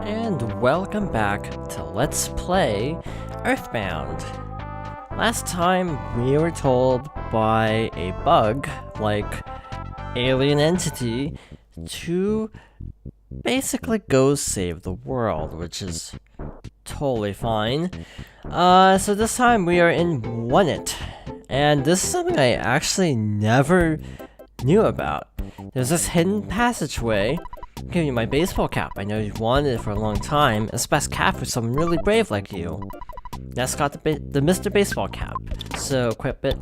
And welcome back to Let's Play EarthBound. Last time we were told by a bug, like alien entity, to basically go save the world, which is totally fine. So this time we are in Onett, and this is something I actually never knew about. There's this hidden passageway. I'm giving you my baseball cap. I know you've wanted it for a long time. It's the best cap for someone really brave like you. That's got the Mr. Baseball cap. So equip it.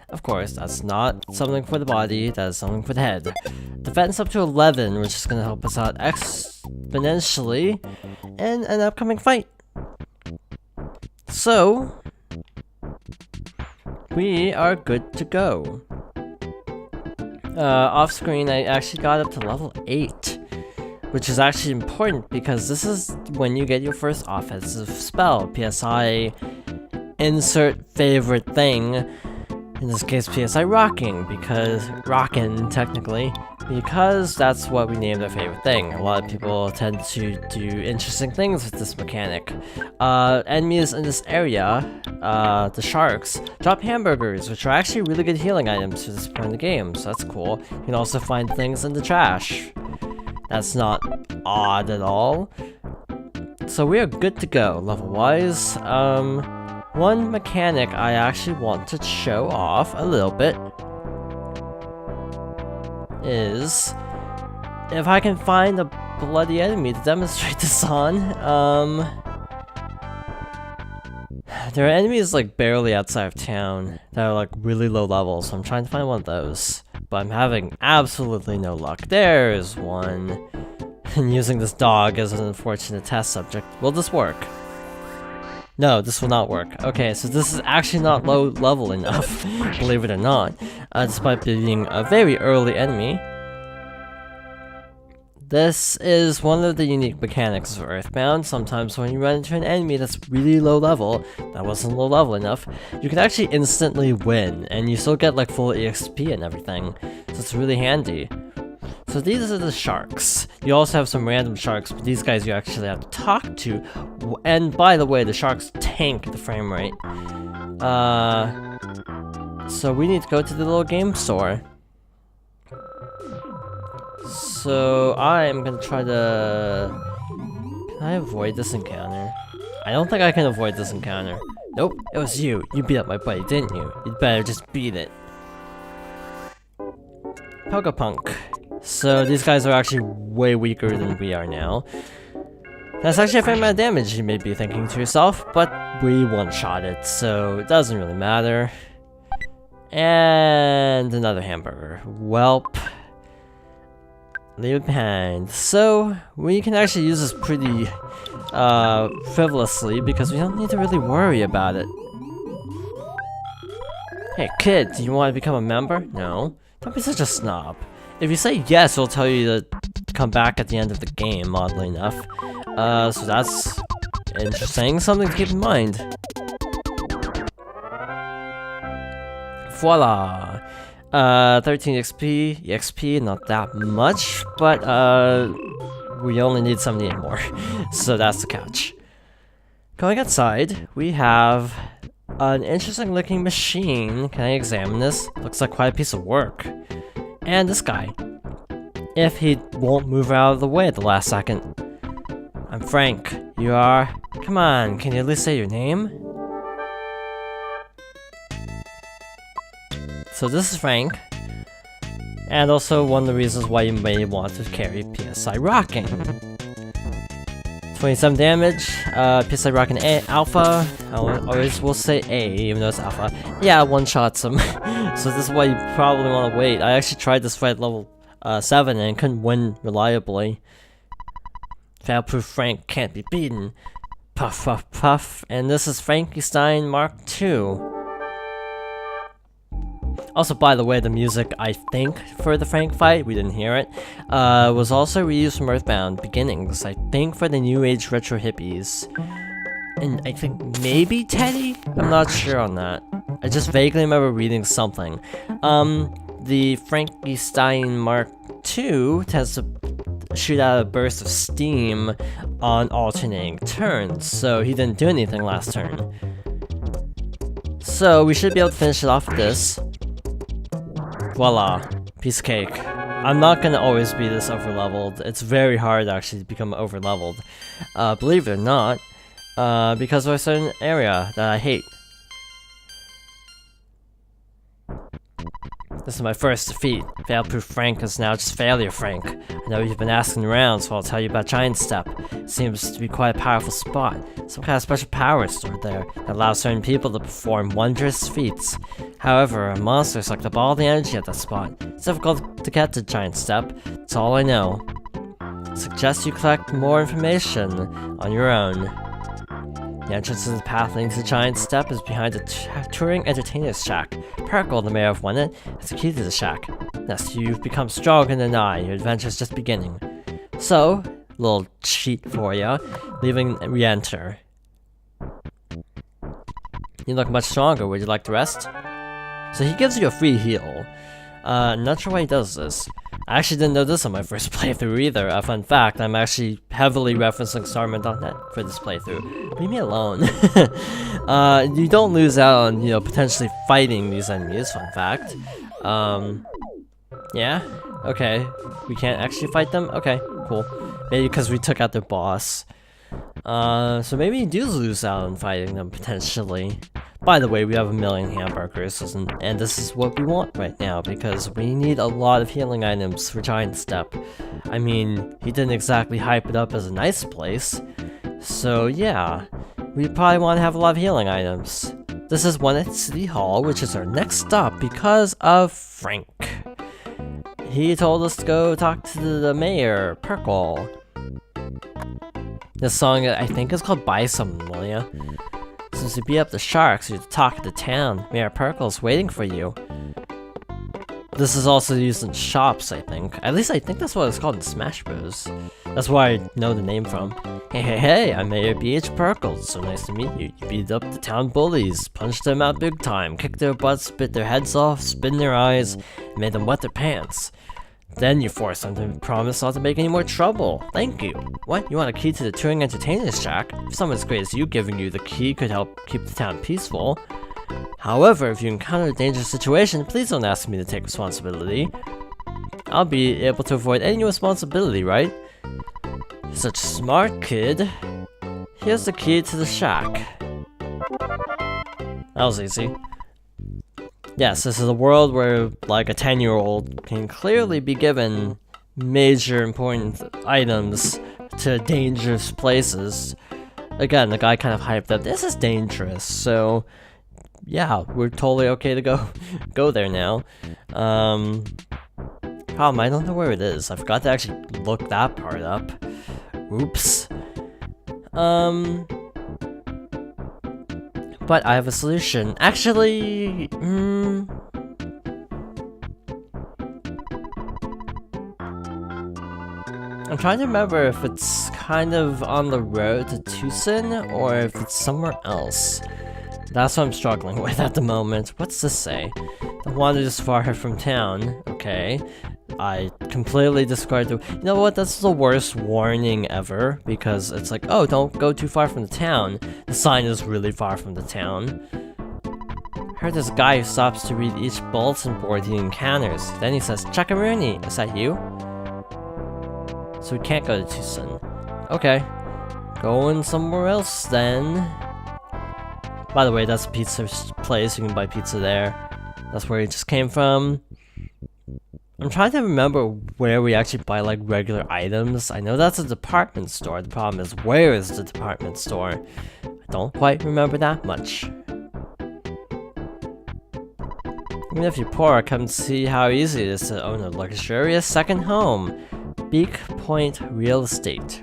Of course, that's not something for the body, that is something for the head. Defense up to 11, which is going to help us out exponentially in an upcoming fight. So, we are good to go. Off screen, I actually got up to level 8. Which is actually important because this is when you get your first offensive spell. PSI insert favorite thing. In this case, PSI Rocking, technically, because that's what we named our favorite thing. A lot of people tend to do interesting things with this mechanic. Enemies in this area, the sharks, drop hamburgers, which are actually really good healing items for this point in the game, so that's cool. You can also find things in the trash. That's not odd at all. So we are good to go, level-wise. One mechanic I actually want to show off a little bit is if I can find a bloody enemy to demonstrate this on. There are enemies like barely outside of town that are like really low level, so I'm trying to find one of those. But I'm having absolutely no luck. There's one. And using this dog as an unfortunate test subject. Will this work? No, this will not work. Okay, so this is actually not low level enough, believe it or not. Despite being a very early enemy. This is one of the unique mechanics of EarthBound. Sometimes when you run into an enemy that's really low level, that wasn't low level enough, you can actually instantly win, and you still get like full EXP and everything, so it's really handy. So these are the sharks. You also have some random sharks, but these guys you actually have to talk to. And by the way, the sharks tank the frame rate. So we need to go to the little game store. So I'm gonna try to... Can I avoid this encounter? I don't think I can avoid this encounter. Nope, it was you. You beat up my buddy, didn't you? You'd better just beat it. Pokepunk. So these guys are actually way weaker than we are now. That's actually a fair amount of damage, you may be thinking to yourself, but we one-shot it, so it doesn't really matter. And another hamburger. Welp. Leave it behind. So, we can actually use this pretty frivolously because we don't need to really worry about it. Hey kid, do you want to become a member? No. Don't be such a snob. If you say yes, it'll tell you to come back at the end of the game, oddly enough. So that's interesting. Something to keep in mind. Voila! 13 EXP, not that much, but we only need 78 more, so that's the catch. Going outside, we have an interesting looking machine. Can I examine this? Looks like quite a piece of work. And this guy. If he won't move out of the way at the last second. I'm Frank. You are? Come on, can you at least say your name? So this is Frank, and also one of the reasons why you may want to carry PSI Rocking. 27 damage, PSI Rocking A, Alpha, I always will say A, even though it's Alpha. Yeah, one-shots him, so this is why you probably want to wait. I actually tried this fight at level 7 and couldn't win reliably. Fail-proof Frank can't be beaten. Puff, puff, puff, and this is Frankenstein Mark II. Also, by the way, the music, I think, for the Frank fight, we didn't hear it, was also reused from EarthBound Beginnings, I think for the New Age Retro Hippies. And I think maybe Teddy? I'm not sure on that. I just vaguely remember reading something. The Frankenstein Mark II tends to shoot out a burst of steam on alternating turns, so he didn't do anything last turn. So we should be able to finish it off with this. Voila, piece of cake. I'm not gonna always be this overleveled. It's very hard actually to become overleveled. Believe it or not, because of a certain area that I hate. This is my first defeat. Fail-proof Frank is now just Failure Frank. I know you've been asking around, so I'll tell you about Giant Step. It seems to be quite a powerful spot. Some kind of special power stored there that allows certain people to perform wondrous feats. However, monsters suck up all the energy at that spot. It's difficult to get to Giant Step. That's all I know. I suggest you collect more information on your own. The entrance to the path leading to the Giant Step is behind the touring entertainer's shack. Perkle, the mayor of Onett, has the key to the shack. Thus, you've become stronger than I. Your adventure's just beginning. So, little cheat for ya. Leaving re-enter. You look much stronger. Would you like to rest? So he gives you a free heal. Not sure why he does this. I actually didn't know this on my first playthrough either. A fun fact, I'm actually heavily referencing Starman.net for this playthrough. Leave me alone. You don't lose out on, you know, potentially fighting these enemies, fun fact. Yeah? Okay. We can't actually fight them? Okay, cool. Maybe because we took out their boss. So maybe you do lose out on fighting them, potentially. By the way, we have 1,000,000 hamburgers, and this is what we want right now, because we need a lot of healing items for Giant Step. I mean, he didn't exactly hype it up as a nice place, so yeah, we probably want to have a lot of healing items. This is Onett City Hall, which is our next stop because of Frank. He told us to go talk to the mayor, Perkle. This song, I think, is called Buy Something, will ya? Since you beat up the sharks, you're to talk to the town. Mayor Perkle's waiting for you. This is also used in shops, I think. At least I think that's what it's called in Smash Bros. That's where I know the name from. Hey, I'm Mayor B.H. Perkle. So nice to meet you. You beat up the town bullies, punched them out big time, kicked their butts, bit their heads off, spit in their eyes, and made them wet their pants. Then you forced them to promise not to make any more trouble. Thank you. What? You want a key to the touring entertainer's shack? If someone as great as you giving you the key could help keep the town peaceful. However, if you encounter a dangerous situation, please don't ask me to take responsibility. I'll be able to avoid any responsibility, right? You're such a smart kid. Here's the key to the shack. That was easy. Yes, this is a world where, like, a 10-year-old can clearly be given major important items to dangerous places. Again, the guy kind of hyped up, this is dangerous, so yeah, we're totally okay to go there now. Problem, I don't know where it is. I forgot to actually look that part up. Oops. But I have a solution. Actually, I'm trying to remember if it's kind of on the road to Tucson or if it's somewhere else. That's what I'm struggling with at the moment. What's this say? Don't wander this far from town. Okay. I completely discarded the— you know what, that's the worst warning ever, because it's like, oh, don't go too far from the town. The sign is really far from the town. I heard there's a guy who stops to read each bulletin board he encounters. Then he says, Chuckaroony, is that you? So we can't go to Tucson. Okay. Going somewhere else then. By the way, that's a pizza place, you can buy pizza there. That's where he just came from. I'm trying to remember where we actually buy, like, regular items. I know that's a department store. The problem is, where is the department store? I don't quite remember that much. Even if you're poor, come see how easy it is to own a luxurious second home. Beak Point Real Estate.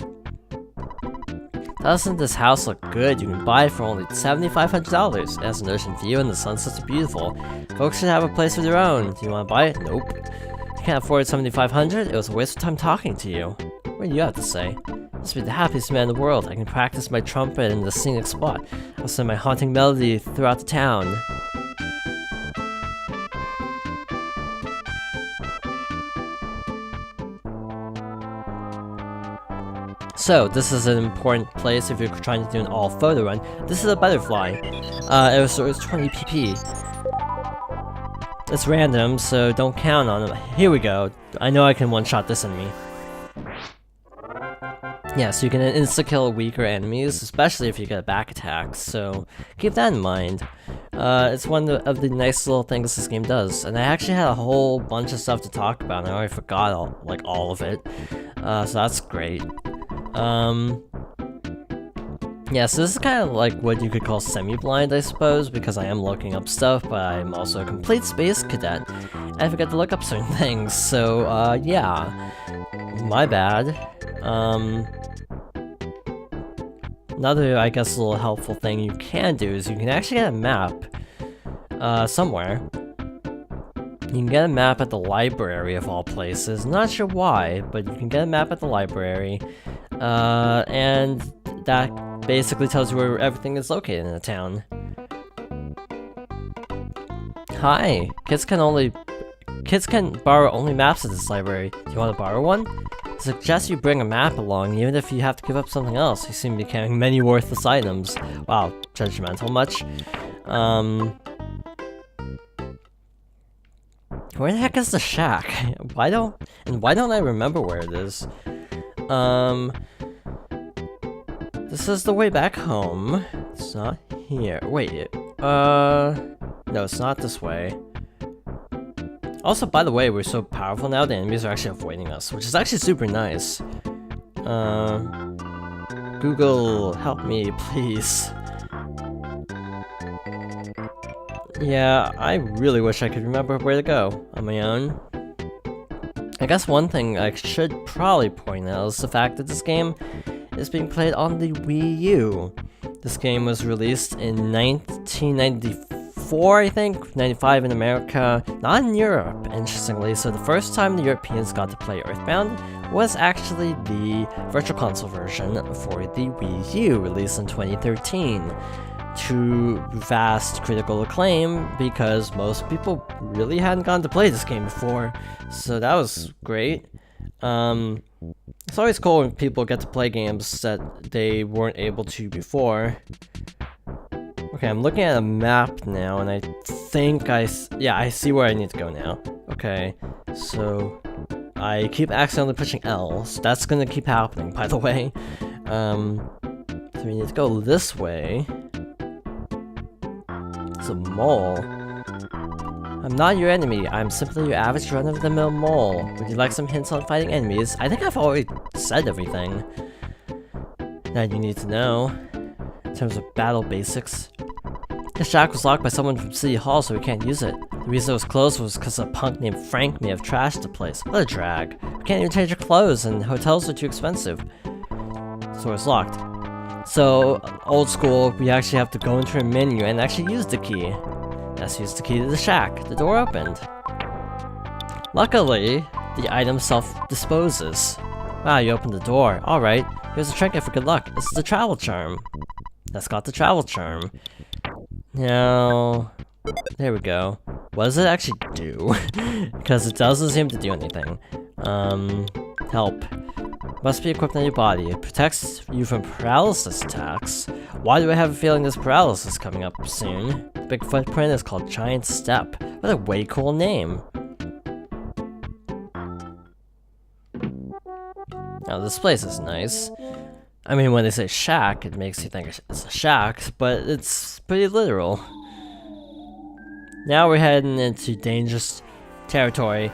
Doesn't this house look good? You can buy it for only $7,500. It has an ocean view and the sunsets are beautiful. Folks should have a place of their own. Do you want to buy it? Nope. Can't afford $7,500? It was a waste of time talking to you. What do you have to say? Must be the happiest man in the world. I can practice my trumpet in the scenic spot. I'll sing my haunting melody throughout the town. So, this is an important place if you're trying to do an all photo run. This is a butterfly. It was 20 pp. It's random, so don't count on it. Here we go. I know I can one-shot this enemy. Yeah, so you can insta-kill weaker enemies, especially if you get back attacks, so keep that in mind. It's one of the nice little things this game does, and I actually had a whole bunch of stuff to talk about, and I already forgot all of it, so that's great. Yeah, so this is kind of like what you could call semi-blind, I suppose, because I am looking up stuff, but I'm also a complete space cadet. I forget to look up certain things, so, yeah. My bad. Another, I guess, little helpful thing you can do is you can actually get a map, somewhere. You can get a map at the library of all places. I'm not sure why, but you can get a map at the library, and that basically tells you where everything is located in the town. Hi! Kids can borrow only maps at this library. Do you want to borrow one? I suggest you bring a map along, even if you have to give up something else. You seem to be carrying many worthless items. Wow, judgmental much? Where the heck is the shack? Why don't I remember where it is? This is the way back home. It's not here. Wait, no, it's not this way. Also, by the way, we're so powerful now, the enemies are actually avoiding us, which is actually super nice. Google, help me, please. Yeah, I really wish I could remember where to go on my own. I guess one thing I should probably point out is the fact that this game is being played on the Wii U. This game was released in 1994, I think, 95 in America, not in Europe, interestingly, so the first time the Europeans got to play EarthBound was actually the Virtual Console version for the Wii U, released in 2013. To vast critical acclaim, because most people really hadn't gotten to play this game before, so that was great. It's always cool when people get to play games that they weren't able to before. Okay, I'm looking at a map now, and I think I see where I need to go now. Okay, so I keep accidentally pushing L, so that's gonna keep happening, by the way. So we need to go this way. It's a mole. I'm not your enemy, I'm simply your average run-of-the-mill mole. Would you like some hints on fighting enemies? I think I've already said everything that you need to know in terms of battle basics. The shack was locked by someone from City Hall, so we can't use it. The reason it was closed was because a punk named Frank may have trashed the place. What a drag. We can't even change our clothes, and hotels are too expensive. So it's locked. So, old school, we actually have to go into a menu and actually use the key. Let's use the key to the shack. The door opened. Luckily, the item self-disposes. Wow, you opened the door. Alright, here's a trinket for good luck. This is the travel charm. That's got the travel charm. Now, there we go. What does it actually do? Because it doesn't seem to do anything. Help. Must be equipped on your body. It protects you from paralysis attacks. Why do I have a feeling there's paralysis coming up soon? The big footprint is called Giant Step. What a way cool name. Now this place is nice. I mean, when they say shack, it makes you think it's a shack, but it's pretty literal. Now we're heading into dangerous territory.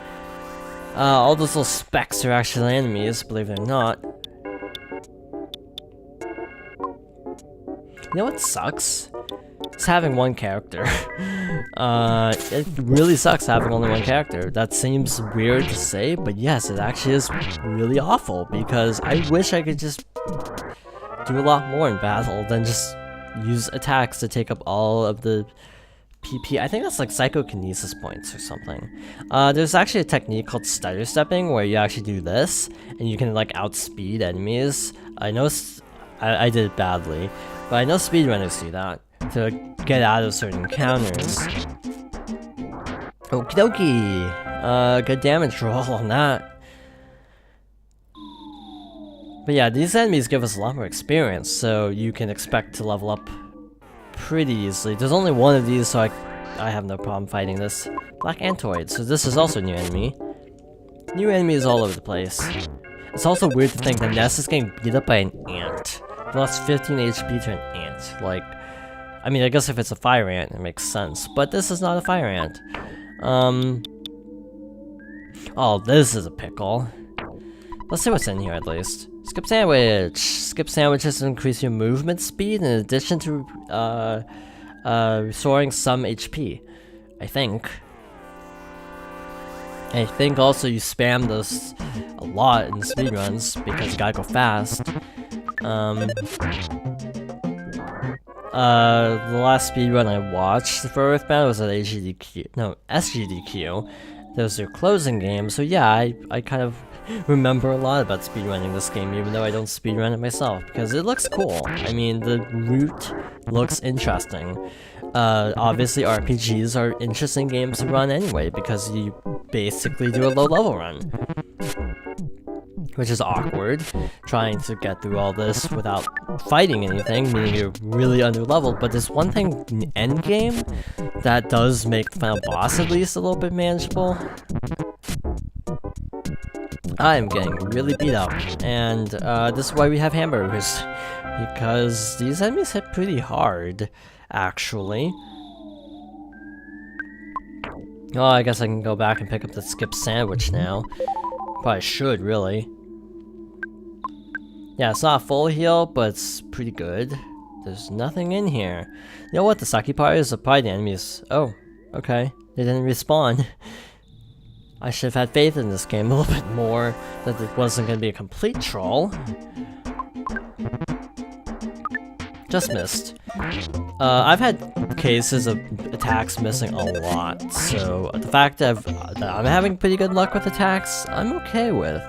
All those little specks are actually enemies, believe it or not. You know what sucks? It's having one character. It really sucks having only one character. That seems weird to say, but yes, it actually is really awful, because I wish I could just do a lot more in battle than just use attacks to take up all of the PP. I think that's like psychokinesis points or something. There's actually a technique called stutter stepping where you actually do this and you can like outspeed enemies. I know I did it badly, but I know speedrunners do that to get out of certain encounters. Okie dokie. Good damage roll on that. But yeah, these enemies give us a lot more experience, so you can expect to level up pretty easily. There's only one of these, so I have no problem fighting this. Black Antoid, so this is also a new enemy. New enemies all over the place. It's also weird to think that Ness is getting beat up by an ant. He lost 15 HP to an ant. Like, I mean, I guess if it's a fire ant, it makes sense. But this is not a fire ant. Oh, this is a pickle. Let's see what's in here at least. Skip sandwich. Skip sandwiches increase your movement speed in addition to restoring some HP. I think also you spam this a lot in speedruns because you gotta go fast. The last speedrun I watched for EarthBound was at SGDQ. That was their closing game, so yeah, I kind of remember a lot about speedrunning this game, even though I don't speedrun it myself, because it looks cool. I mean, the route looks interesting. Obviously RPGs are interesting games to run anyway, because you basically do a low level run. Which is awkward, trying to get through all this without fighting anything, meaning you're really underleveled, but there's one thing in the endgame that does make the final boss at least a little bit manageable. I'm getting really beat up, and this is why we have hamburgers, because these enemies hit pretty hard, actually. Oh, I guess I can go back and pick up the skip sandwich now. Probably should, really. Yeah, it's not a full heal, but it's pretty good. There's nothing in here. You know what the sucky part is? Probably the enemies. Oh, okay. They didn't respawn. I should have had faith in this game a little bit more, that it wasn't going to be a complete troll. Just missed. I've had cases of attacks missing a lot, so the fact that I'm having pretty good luck with attacks, I'm okay with.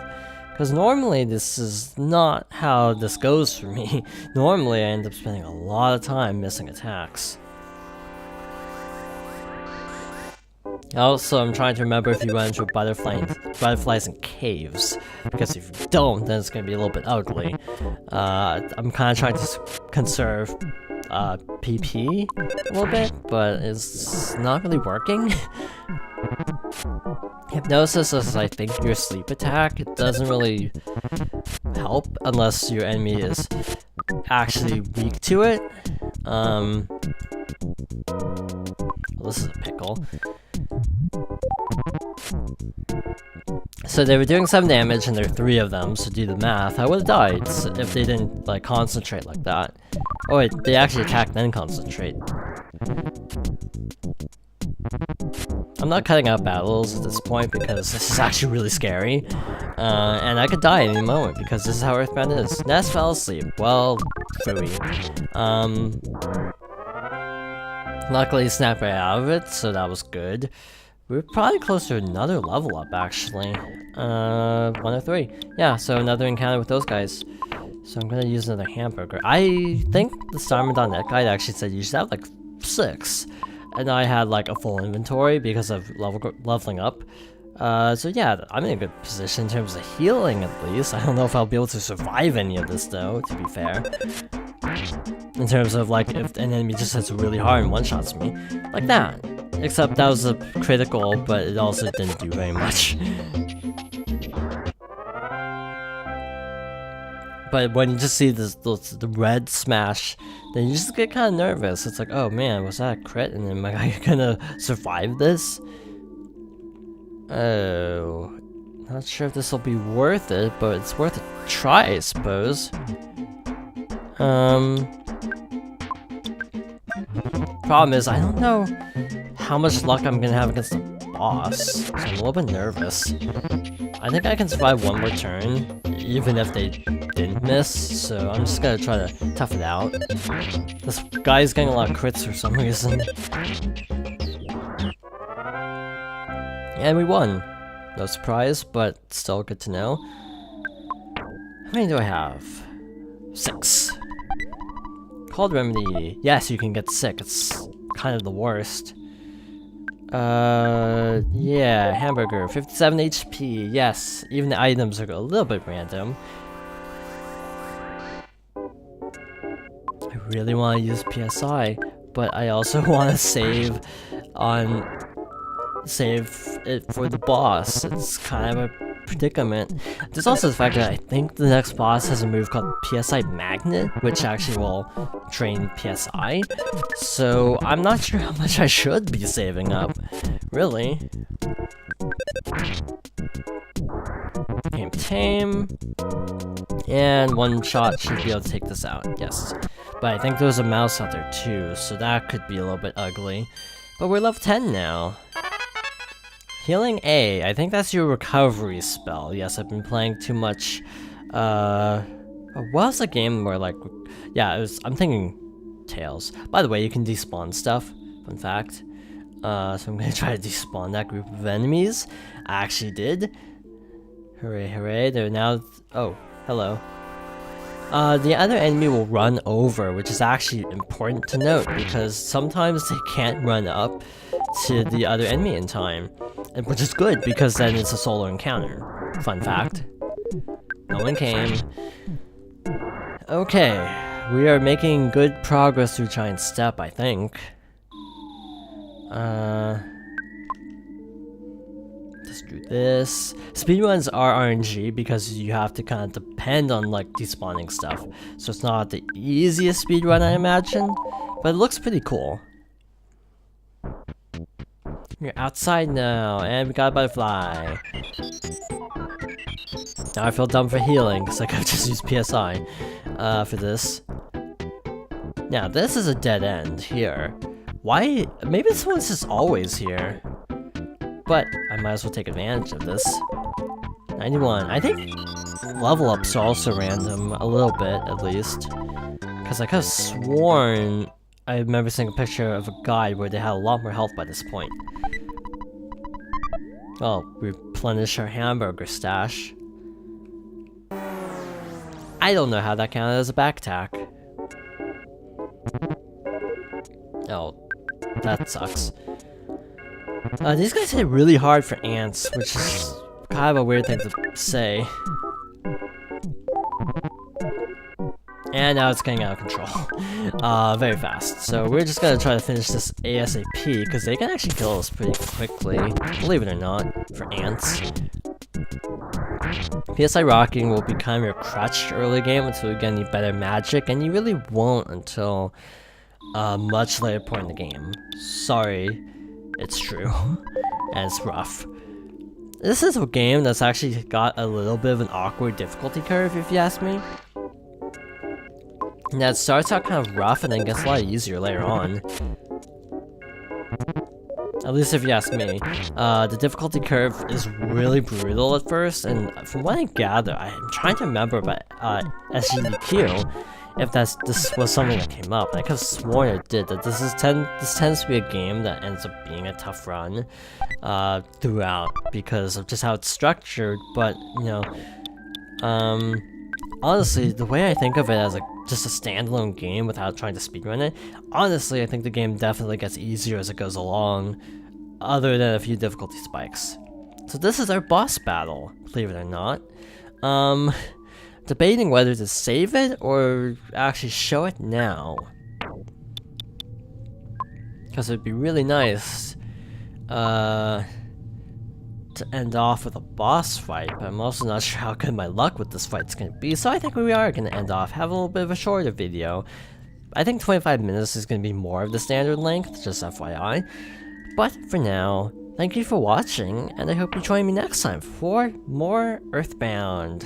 Because normally this is not how this goes for me. Normally I end up spending a lot of time missing attacks. Also, I'm trying to remember if you run into butterflies in caves, because if you don't, then it's going to be a little bit ugly. I'm kind of trying to conserve PP a little bit, but it's not really working. Hypnosis is, I think, your sleep attack. It doesn't really help unless your enemy is actually weak to it. Well, this is a pickle. So they were doing 7 damage and there are 3 of them, so do the math. I would've died if they didn't, like, concentrate like that. Oh wait, they actually attack then concentrate. I'm not cutting out battles at this point because this is actually really scary. And I could die at any moment because this is how EarthBound is. Ness fell asleep. Well, phooey. Luckily he snapped right out of it, so that was good. We're probably close to another level up, actually. 103. Yeah, so another encounter with those guys. So I'm gonna use another hamburger. I think the Onett guide actually said you should have like 6. And I had like a full inventory because of leveling up. So yeah, I'm in a good position in terms of healing at least. I don't know if I'll be able to survive any of this though, to be fair. In terms of like if an enemy just hits really hard and one-shots me. Like that. Except that was a critical, but it also didn't do very much. But when you just see the red smash, then you just get kind of nervous. It's like, oh man, was that a crit? And am I gonna survive this? Oh, not sure if this will be worth it, but it's worth a try, I suppose. Problem is, I don't know how much luck I'm gonna have against the boss, so I'm a little bit nervous. I think I can survive one more turn, even if they didn't miss, so I'm just gonna try to tough it out. This guy's getting a lot of crits for some reason. And we won. No surprise, but still good to know. How many do I have? 6. Cold remedy. Yes, you can get sick. It's kind of the worst. Yeah, hamburger, 57 HP, yes, even the items are a little bit random. really want to use PSI, but I also want to save it for the boss. It's kind of a predicament. There's also the fact that I think the next boss has a move called PSI Magnet, which actually will drain PSI. So I'm not sure how much I should be saving up, really. Game tame. And one shot should be able to take this out, yes. But I think there's a mouse out there too, so that could be a little bit ugly. But we're level 10 now. Healing A, I think that's your recovery spell. Yes, I've been playing too much, what was the game where, like, yeah, I'm thinking Tails. By the way, you can despawn stuff, fun fact. So I'm gonna try to despawn that group of enemies. I actually did. Hooray, hooray, they're now, oh, hello. The other enemy will run over, which is actually important to note, because sometimes they can't run up to the other enemy in time. Which is good, because then it's a solo encounter. Fun fact. No one came. Okay, we are making good progress through Giant Step, I think. Let's do this. Speedruns are RNG because you have to kind of depend on, like, despawning stuff. So it's not the easiest speedrun, I imagine, but it looks pretty cool. We're outside now, and we got a butterfly. Now I feel dumb for healing, because I could just use PSI for this. Now, this is a dead end here. Why? Maybe this one's just always here. But I might as well take advantage of this. 91. I think level ups are also random, a little bit at least. Because I could have sworn I remember seeing a picture of a guide where they had a lot more health by this point. Well, replenish our hamburger stash. I don't know how that counted as a back attack. Oh, that sucks. These guys hit really hard for ants, which is kind of a weird thing to say. And now it's getting out of control. Very fast. So we're just gonna try to finish this ASAP, because they can actually kill us pretty quickly, believe it or not, for ants. PSI rocking will be kind of your crutch early game until you get any better magic, and you really won't until a much later point in the game. Sorry, it's true. And it's rough. This is a game that's actually got a little bit of an awkward difficulty curve, if you ask me. Now it starts out kind of rough and then gets a lot easier later on. At least if you ask me. The difficulty curve is really brutal at first, and from what I gather, I'm trying to remember about SGDQ, if this was something that came up. I could have sworn it did, that this tends to be a game that ends up being a tough run throughout, because of just how it's structured, but, you know, honestly, the way I think of it as just a standalone game without trying to speedrun it, honestly, I think the game definitely gets easier as it goes along, other than a few difficulty spikes. So this is our boss battle, believe it or not. Debating whether to save it or actually show it now. Because it'd be really nice to end off with a boss fight, but I'm also not sure how good my luck with this fight's gonna be, so I think we are gonna end off, have a little bit of a shorter video. I think 25 minutes is gonna be more of the standard length, just FYI. But for now, thank you for watching, and I hope you join me next time for more EarthBound.